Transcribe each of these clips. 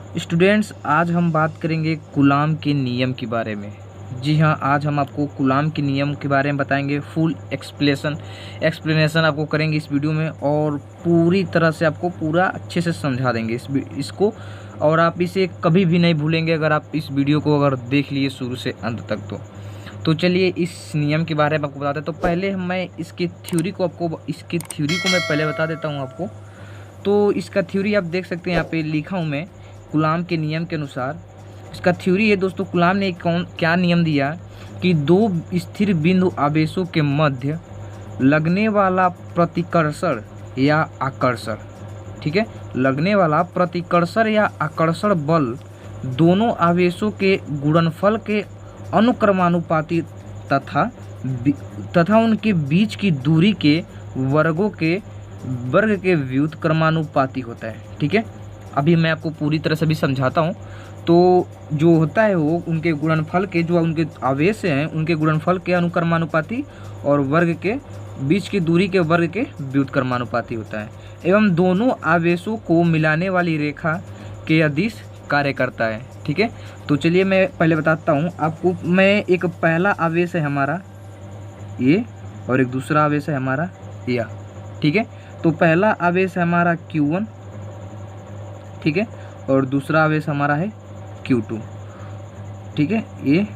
Students, आज हम बात करेंगे कूलाम के नियम के बारे में। जी हाँ, आज हम आपको कूलाम के नियम के बारे में बताएंगे। फुल एक्सप्लेनेशन आपको करेंगे इस वीडियो में, और पूरी तरह से आपको पूरा अच्छे से समझा देंगे इसको, और आप इसे कभी भी नहीं भूलेंगे अगर आप इस वीडियो को अगर देख लिए शुरू से अंत तक। तो चलिए इस नियम के बारे में आपको बताते हैं। तो पहले मैं इसकी थ्योरी को मैं पहले बता देता हूँ आपको। तो इसका थ्योरी आप देख सकते हैं, यहाँ पे लिखा हूँ मैं। कूलाम के नियम के अनुसार इसका थ्योरी है दोस्तों। कूलाम ने क्या नियम दिया कि दो स्थिर बिंदु आवेशों के मध्य लगने वाला प्रतिकर्षण या आकर्षण, ठीक है, लगने वाला प्रतिकर्षण या आकर्षण बल दोनों आवेशों के गुणनफल के अनुक्रमानुपाती तथा उनके बीच की दूरी के वर्ग के व्युत्क्रमानुपाती होता है। ठीक है, अभी मैं आपको पूरी तरह से भी समझाता हूँ। तो जो होता है वो उनके गुणनफल के, जो उनके आवेश हैं उनके गुणनफल के अनुक्रमानुपाती और वर्ग के बीच की दूरी के वर्ग के व्युत्क्रमानुपाती होता है, एवं दोनों आवेशों को मिलाने वाली रेखा के अदिश कार्य करता है। ठीक है, तो चलिए मैं पहले बताता हूँ आपको। मैं एक पहला आवेश है हमारा ये, और एक दूसरा आवेश है हमारा यह। ठीक है, तो पहला आवेश है हमारा Q1, ठीक है, और दूसरा आवेश हमारा है Q2। ठीक है, ये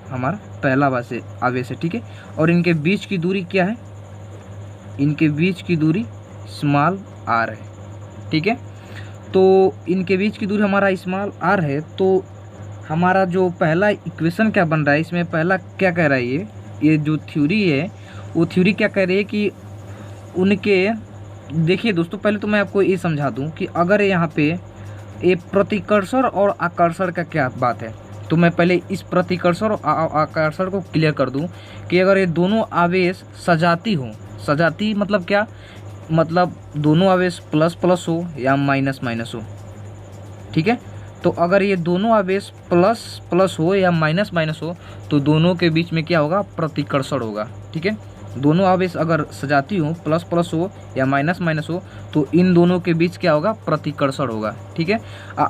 हमारा पहला आवेश है। ठीक है, और इनके बीच की दूरी क्या है? इनके बीच की दूरी स्मॉल r है। ठीक है, तो इनके बीच की दूरी हमारा स्मॉल r है। तो हमारा जो पहला इक्वेशन क्या बन रहा है, इसमें पहला क्या कह रहा है, ये जो थ्योरी है वो थ्योरी क्या कह रही है कि उनके, देखिए दोस्तों, पहले तो मैं आपको ये समझा दूं कि अगर यहाँ पे ये प्रतिकर्षण और आकर्षण का क्या बात है, तो मैं पहले इस प्रतिकर्षण और आकर्षण को क्लियर कर दूं कि अगर ये दोनों आवेश सजाती हो, सजाती मतलब क्या, मतलब दोनों आवेश प्लस प्लस हो या माइनस माइनस हो। ठीक है, तो अगर ये दोनों आवेश प्लस प्लस हो या माइनस माइनस हो तो दोनों के बीच में क्या होगा? प्रतिकर्षण होगा। ठीक है, दोनों आवेश अगर सजाती हो, प्लस प्लस हो या माइनस माइनस हो, तो इन दोनों के बीच क्या होगा? प्रतिकर्षण होगा। ठीक है,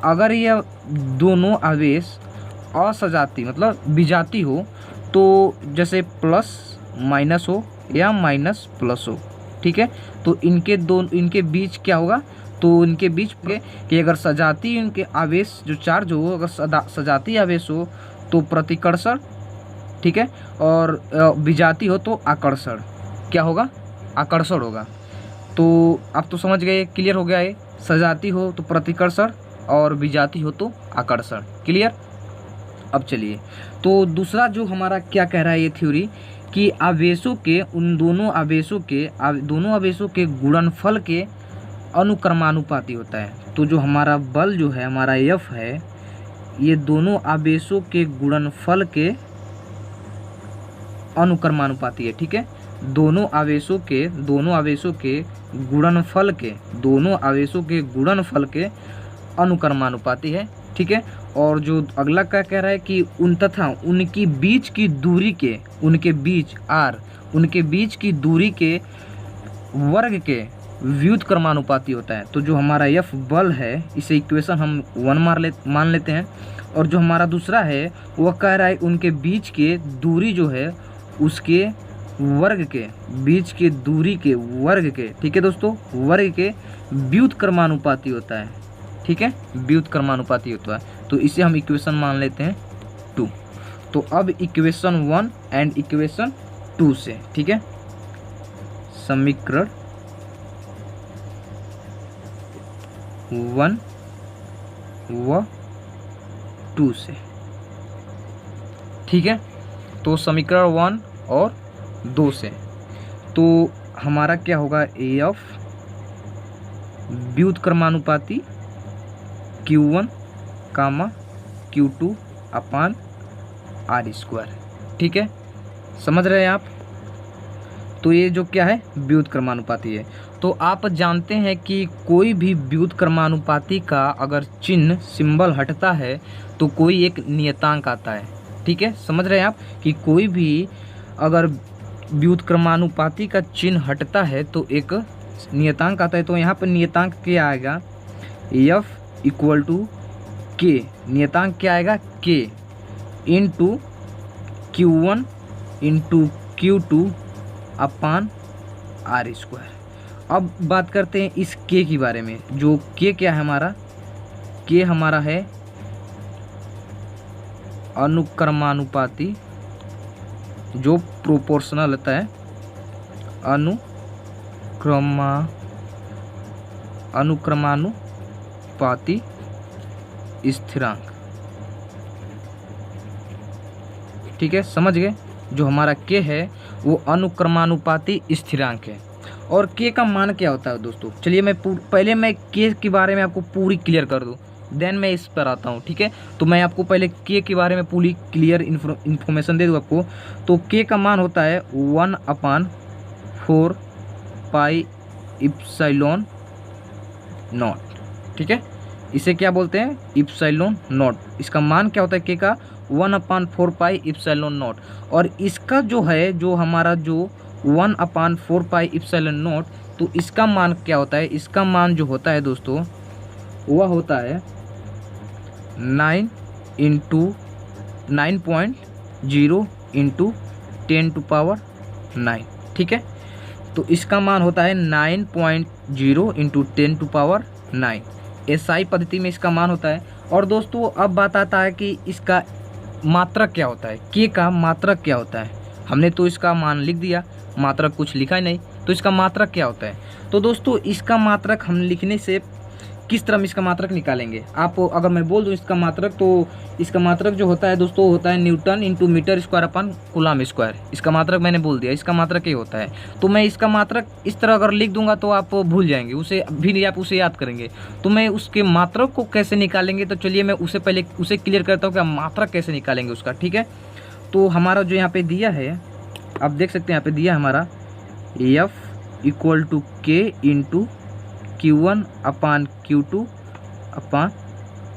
अगर ये दोनों आवेश असजाती मतलब विजाती हो, तो जैसे प्लस माइनस हो या माइनस प्लस हो। ठीक है, तो इनके बीच क्या होगा? तो इनके बीच कि अगर सजाती इनके आवेश जो चार्ज हो, अगर सजाती आवेश हो तो प्रतिकर्षण, ठीक है, और विजाती हो तो आकर्षण। क्या होगा? आकर्षण होगा। तो आप तो समझ गए, क्लियर हो गया है। सजाती हो तो प्रतिकर्षण और विजाती हो तो आकर्षण। क्लियर? अब चलिए, तो दूसरा जो हमारा क्या कह रहा है ये थ्योरी कि आवेशों के, उन दोनों आवेशों के गुणनफल के अनुक्रमानुपाती होता है। तो जो हमारा बल जो है, हमारा F है, ये दोनों आवेशों के गुणनफल के अनुक्रमानुपाती है। ठीक है, दोनों आवेशों के गुणनफल के अनुक्रमानुपाती है। ठीक है, और जो अगला क्या कह रहा है कि उनकी बीच की दूरी के, उनके बीच की दूरी के वर्ग के व्युत्क्रमानुपाती होता है। तो जो हमारा F बल है, इसे इक्वेशन हम 1 मान लेते हैं, और जो हमारा दूसरा है वह कह रहा है उनके बीच के दूरी जो है उसके वर्ग के, बीच के दूरी के वर्ग के, ठीक है दोस्तों, वर्ग के व्युत्क्रमानुपाती होता है। ठीक है, व्युत्क्रमानुपाती होता है। तो इसे हम इक्वेशन मान लेते हैं 2। तो अब इक्वेशन 1 एंड इक्वेशन 2 से, ठीक है, समीकरण 1 व 2 से, ठीक है, तो समीकरण 1 और 2 से तो हमारा क्या होगा? AF व्युत्क्रमानुपाती Q1 Q2 अपान R²। ठीक है, समझ रहे हैं आप? तो ये जो क्या है? व्युत्क्रमानुपाती है। तो आप जानते हैं कि कोई भी व्युत्क्रमानुपाती का अगर चिन्ह, सिंबल हटता है तो कोई एक नियतांक आता है। ठीक है, समझ रहे हैं आप कि कोई भी अगर व्युत्क्रमानुपाती का चिन्ह हटता है तो एक नियतांक आता है। तो यहाँ पर नियतांक क्या आएगा? F इक्वल टू के, नियतांक क्या आएगा के into Q1 into Q2 upon are square. अब बात करते हैं इस के के बारे में। जो के क्या है हमारा, के हमारा है अनुक्रमानुपाती, जो प्रोपोर्शनल होता है, अनुक्रमानुपाती स्थिरांक। ठीक है, समझ गए। जो हमारा के है वो अनुक्रमानुपाती स्थिरांक है। और के का मान क्या होता है दोस्तों, चलिए मैं पहले मैं के के बारे में आपको पूरी क्लियर कर दूं, देन मैं इस पर आता हूँ। ठीक है, तो मैं आपको पहले के बारे में पूरी क्लियर इन्फॉर्मेशन दे दूँ आपको। तो के का मान होता है 1/4 पाई इप्सिलॉन नॉट। ठीक है, इसे क्या बोलते हैं, इप्सिलॉन नॉट। इसका मान क्या होता है के का 1/4 पाई इप्सिलॉन नॉट। और इसका जो है, जो हमारा जो 1/4 पाई इप्सिलॉन नॉट, तो इसका मान क्या होता है, इसका मान जो होता है दोस्तों वह होता है 9.0 इंटू 10⁻⁹। ठीक है, तो इसका मान होता है 9.0 इंटू 10⁻⁹। एसआई पद्धति में इसका मान होता है। और दोस्तों अब बात आता है कि इसका मात्रक क्या होता है, के का मात्रक क्या होता है। हमने तो इसका मान लिख दिया, मात्रक कुछ लिखा ही नहीं, तो इसका मात्रक क्या होता है। तो दोस्तों इसका मात्रक हम लिखने से किस तरह हम इसका मात्रक निकालेंगे, आप अगर मैं बोल दूं इसका मात्रक, तो इसका मात्रक जो होता है दोस्तों होता है newton into metre square upon coulomb square. इसका मात्रक मैंने बोल दिया, इसका मात्रक ये होता है। तो मैं इसका मात्रक इस तरह अगर लिख दूंगा तो आप भूल जाएंगे, उसे भी आप उसे याद करेंगे। तो मैं उसके मात्रक को कैसे निकालेंगे, तो चलिए मैं उसे पहले उसे क्लियर करता हूँ कि मात्रक कैसे निकालेंगे उसका। ठीक है, तो हमारा जो यहाँ पे दिया है, आप देख सकते हैं यहाँ पे दिया हमारा F इक्वल टू के into Q1 upon Q2 upon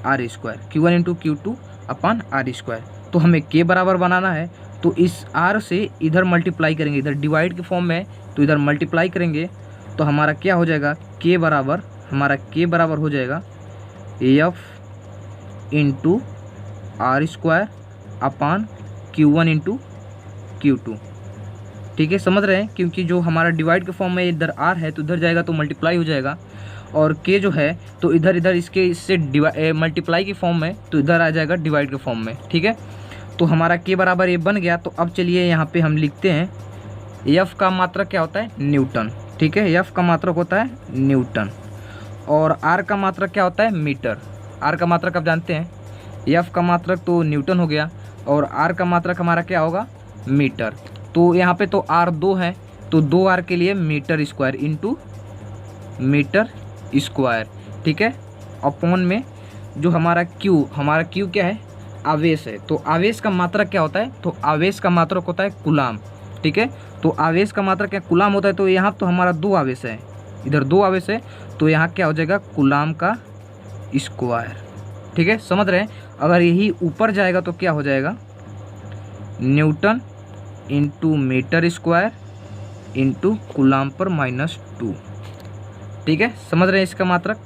are square, Q1 into Q2 upon are square. तो हमें के बराबर बनाना है, तो इस आर से इधर मल्टीप्लाई करेंगे, इधर डिवाइड के फॉर्म में, तो इधर मल्टीप्लाई करेंगे तो हमारा क्या हो जाएगा, के बराबर, हमारा के बराबर हो जाएगा F into r square upon Q1 into Q2। ठीक है, समझ रहे हैं, क्योंकि जो हमारा डिवाइड के फॉर्म में इधर आर है तो इधर जाएगा तो मल्टीप्लाई हो जाएगा, और के जो है तो इधर इधर इससे मल्टीप्लाई के फॉर्म में, तो इधर आ जाएगा डिवाइड के फॉर्म में। ठीक है, तो हमारा के बराबर ये बन गया। तो अब चलिए यहाँ पे हम लिखते हैं एफ का मात्रक क्या होता है, न्यूटन। ठीक है, एफ का मात्रक होता है न्यूटन, और आर का मात्रक क्या होता है, मीटर। आर का मात्रक आप जानते हैं, एफ का मात्रक तो न्यूटन हो गया, और आर का मात्रक हमारा क्या होगा, मीटर। तो यहाँ पे तो आर 2 है, तो 2 आर के लिए metre square into metre square. ठीक है, अपॉन में जो हमारा क्यू क्या है, आवेश है। तो आवेश का मात्रक क्या होता है, तो आवेश का मात्रक होता है कूलम। ठीक है, तो आवेश का मात्रक क्या कूलम होता है। तो यहाँ तो हमारा 2 आवेश है, इधर 2 आवेश है, तो यहाँ क्या हो जाएगा, कूलम का स्क्वायर। ठीक है, समझ रहे हैं। अगर यही ऊपर जाएगा तो क्या हो जाएगा, newton into metre square into coulomb पर -2। ठीक है, समझ रहे हैं इसका मात्रक।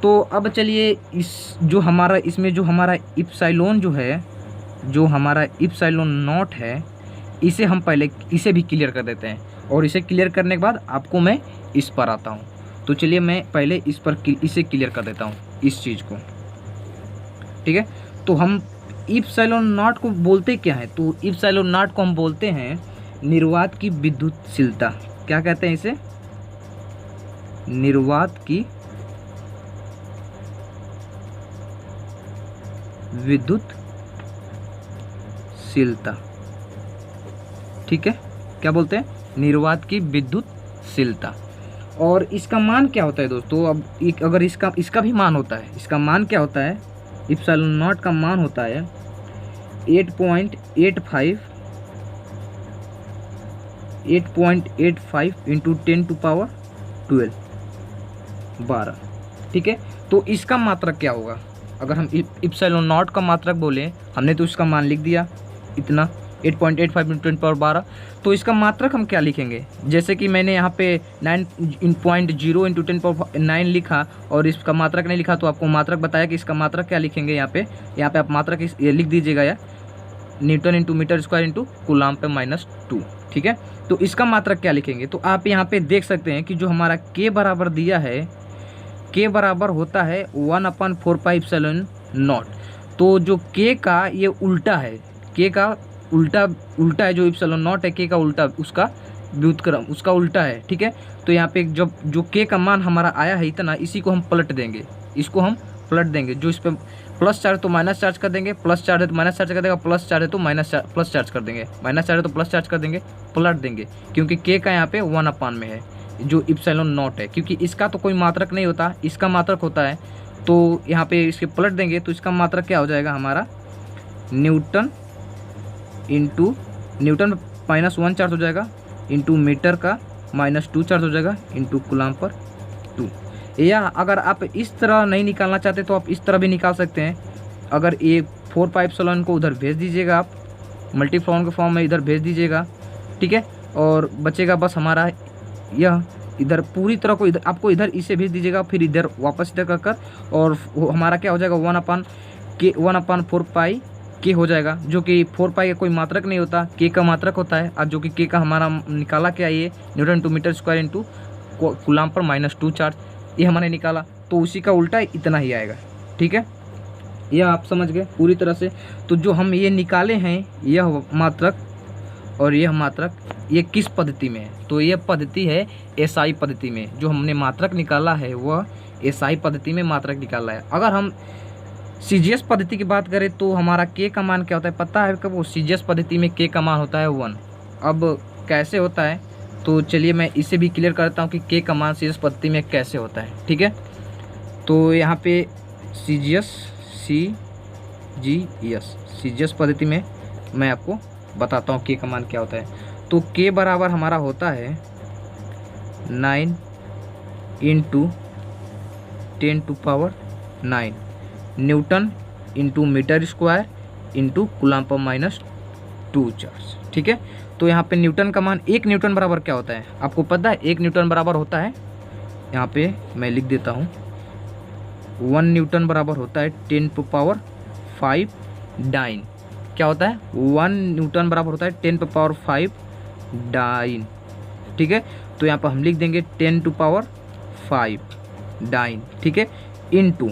तो अब चलिए इस जो हमारा इसमें जो हमारा इप्सिलॉन जो है, जो हमारा इप्सिलॉन नॉट है, इसे हम पहले इसे भी क्लियर कर देते हैं, और इसे क्लियर करने के बाद आपको मैं इस पर आता हूँ। तो चलिए मैं पहले इसे क्लियर कर देता हूँ, इस चीज़ को। ठीक है, तो हम इप्सिलॉन नॉट को बोलते क्या है, तो इप्सिलॉन नॉट को हम बोलते हैं निर्वात की विद्युतशीलता। क्या कहते हैं इसे, निर्वात की विद्युतशीलता। ठीक है, क्या बोलते हैं, निर्वात की विद्युतशीलता। और इसका मान क्या होता है दोस्तों, अब अगर इसका भी मान होता है, इसका मान क्या होता है, इप्सिलॉन नॉट का मान होता है 8.85 इंटू 10⁻12 12। ठीक है, तो इसका मात्रक क्या होगा, अगर हम इप्सिलॉन नॉट का मात्रक बोले, हमने तो इसका मान लिख दिया इतना 8.85 × 10⁻12। तो इसका मात्रक हम क्या लिखेंगे, जैसे कि मैंने यहाँ पे 9.0 × 10⁻9 लिखा और इसका मात्रक नहीं लिखा, तो आपको मात्रक बताया कि इसका मात्रक क्या लिखेंगे। यहाँ पे आप मात्रक ये लिख दीजिएगा या न्यूटन × मीटर स्क्वायर × कूलाम पे -2। ठीक है, तो इसका मात्रक क्या लिखेंगे, तो आप यहाँ पे देख सकते हैं कि जो हमारा के बराबर दिया है, के बराबर होता है 1/4πε0। तो जो के का ये उल्टा है, के का उल्टा है, जो ε0 है के का उल्टा, उसका व्युत्क्रम उसका उल्टा है। ठीक है, तो यहाँ पे जब जो के का मान हमारा आया है इतना, इसी को हम पलट देंगे, इसको हम पलट देंगे। जो इस पर प्लस चार्ज तो माइनस चार्ज कर देंगे, प्लस चार्ज है तो माइनस चार्ज कर देगा, प्लस चार्ज है तो प्लस चार्ज कर देंगे, माइनस चार्ज है तो प्लस चार्ज कर देंगे, पलट देंगे, क्योंकि के का यहाँ पे 1/, में है जो ε0 है, क्योंकि इसका तो कोई मात्रक नहीं होता, इसका मात्रक होता है। तो यहाँ पे इसके पलट देंगे तो इसका मात्रक क्या हो जाएगा हमारा, न्यूटन -1 चार्ज हो जाएगा, इंटू मीटर का -2 चार्ज हो जाएगा, इंटू कूलाम पर 2। या अगर आप इस तरह नहीं निकालना चाहते तो आप इस तरह भी निकाल सकते हैं। अगर ये 4πε को उधर भेज दीजिएगा, आप मल्टीफ्लॉन के फॉर्म में इधर भेज दीजिएगा। ठीक है, और बचेगा बस हमारा यह, इधर पूरी तरह को इधर आपको इधर इसे भेज दीजिएगा, फिर इधर वापस इधर कर और वो हमारा क्या हो जाएगा 1/4π के हो जाएगा, जो कि 4π का कोई मात्रक नहीं होता, के का मात्रक होता है। और जो कि के का हमारा निकाला क्या, ये न्यूटन × मीटर स्क्वायर × कूलाम पर -2 चार्ज, ये हमने निकाला, तो उसी का उल्टा इतना ही आएगा। ठीक है, यह आप समझ गए पूरी तरह से। तो जो हम ये निकाले हैं, यह मात्रक और यह मात्रक, ये किस पद्धति में है, तो यह पद्धति है एसआई पद्धति में। जो हमने मात्रक निकाला है वह एसआई पद्धति में मात्रक निकाला है। अगर हम सीजीएस पद्धति की बात करें तो हमारा के का मान क्या होता है पता है, कब वो सीजीएस पद्धति में के का मान होता है 1। अब कैसे होता है, तो चलिए मैं इसे भी क्लियर करता हूँ कि के का मान सीजीएस पद्धति में कैसे होता है। ठीक है, तो यहाँ पे सीजीएस पद्धति में मैं आपको बताता हूँ के का मान क्या होता है। तो के बराबर हमारा होता है 9 × 10⁻9 न्यूटन × मीटर स्क्वायर × कूलाम पर -2 चार्ज। ठीक है, तो यहाँ पे न्यूटन का मान, 1 न्यूटन बराबर क्या होता है आपको पता है, 1 न्यूटन बराबर होता है, यहाँ पे मैं लिख देता हूँ, 1 न्यूटन बराबर होता है 10⁵ डाइन। क्या होता है, 1 न्यूटन बराबर होता है 10⁵ डाइन। ठीक है, तो यहाँ पर हम लिख देंगे 10⁵ डाइन। ठीक है, इनटू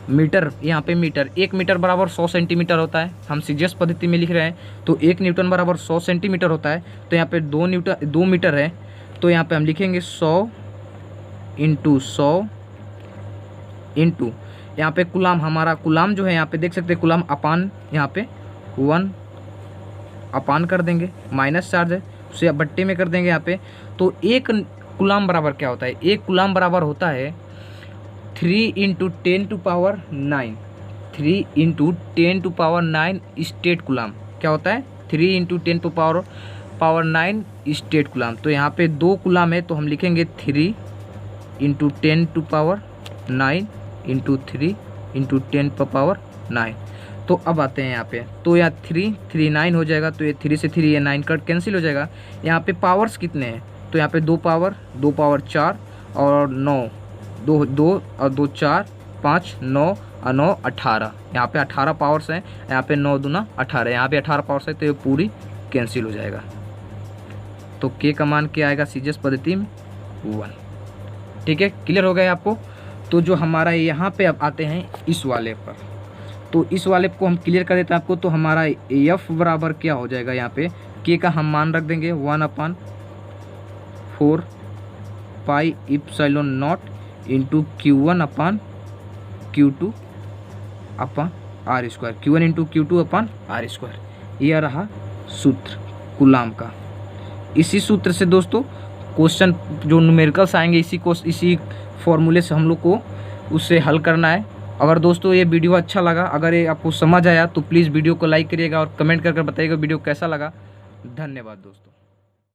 मीटर, यहाँ पे मीटर, 1 मीटर बराबर 100 सेंटीमीटर होता है। हम सीजीएस पद्धति में लिख रहे हैं, तो 1 न्यूटन बराबर 100 सेंटीमीटर होता है। तो यहाँ पे 2 मीटर है, तो यहाँ पे हम लिखेंगे 100 × 100 इंटू यहाँ पे कूलाम, हमारा कूलाम जो है यहाँ पे देख सकते हैं कूलाम अपान, यहाँ पे 1 अपान कर देंगे, माइनस चार्ज है उसे बट्टे में कर देंगे यहाँ पे। तो 1 कूलाम बराबर क्या होता है, 1 कूलाम बराबर होता है 3 × 10⁹ 3 × 10⁹ स्टेट कूलाम। क्या होता है, 3 × 10⁹ स्टेट कूलाम। तो यहाँ पे 2 कूलाम है, तो हम लिखेंगे 3 × 10⁹ 3 × 10⁹ तो अब आते हैं यहाँ पे, तो यहाँ 3 9 हो जाएगा, तो ये 3 से 3 ये 9 कट कैंसिल हो जाएगा। यहाँ पे पावर्स कितने हैं, तो यहाँ पे 2 पावर 4 और 9, 2 और 2 4 5 9 और 9 18, यहाँ पे 18 पावर्स हैं, यहाँ पे 9 दूना 18, यहाँ पे 18 पावर्स है, तो ये पूरी कैंसिल हो जाएगा। तो के का मान क्या आएगा सीजीएस पद्धति में 1। ठीक है, क्लियर हो गया आपको। तो जो हमारा यहाँ पे अब आते हैं इस वाले पर, तो इस वाले को हम क्लियर कर देते हैं आपको। तो हमारा एफ बराबर क्या हो जाएगा, यहाँ पे के का हम मान रख देंगे 1/4πε0 into Q1/Q2 R², Q1 × Q2 R²। यह रहा सूत्र कूलाम का। इसी सूत्र से दोस्तों क्वेश्चन जो न्यूमेरिकल्स आएंगे, इसी फॉर्मूले से हम लोग को उससे हल करना है। अगर दोस्तों ये वीडियो अच्छा लगा, अगर ये आपको समझ आया, तो प्लीज़ वीडियो को लाइक करिएगा और कमेंट कर बताइएगा वीडियो कैसा लगा। धन्यवाद दोस्तों।